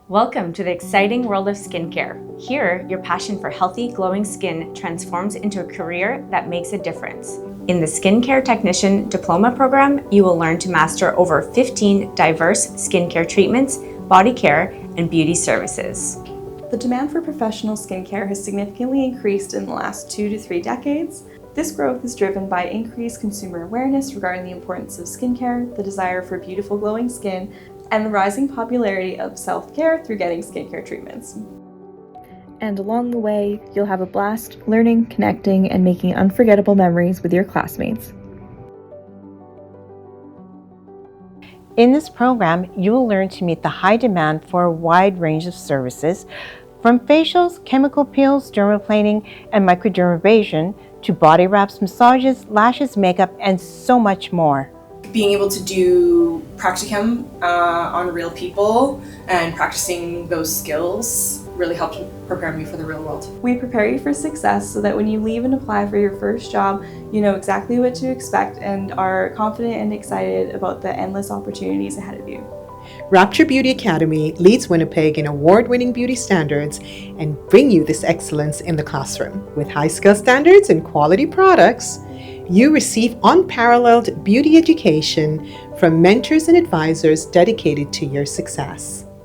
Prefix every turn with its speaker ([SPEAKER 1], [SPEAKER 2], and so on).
[SPEAKER 1] Welcome to the exciting world of skincare. Here, your passion for healthy, glowing skin transforms into a career that makes a difference. In the Skincare Technician Diploma program, you will learn to master over 15 diverse skincare treatments, body care, and beauty services.
[SPEAKER 2] The demand for professional skincare has significantly increased in the last 2 to 3 decades. This growth is driven by increased consumer awareness regarding the importance of skincare, the desire for beautiful glowing skin, and the rising popularity of self-care through getting skincare treatments. And along the way, you'll have a blast learning, connecting, and making unforgettable memories with your classmates.
[SPEAKER 3] In this program, you will learn to meet the high demand for a wide range of services, from facials, chemical peels, dermaplaning, and microdermabrasion, to body wraps, massages, lashes, makeup, and so much more.
[SPEAKER 4] Being able to do practicum on real people and practicing those skills really helped prepare me for the real world.
[SPEAKER 2] We prepare you for success so that when you leave and apply for your first job, you know exactly what to expect and are confident and excited about the endless opportunities ahead of you.
[SPEAKER 5] Rapture Beauty Academy leads Winnipeg in award-winning beauty standards and bring you this excellence in the classroom. With high-skill standards and quality products, you receive unparalleled beauty education from mentors and advisors dedicated to your success.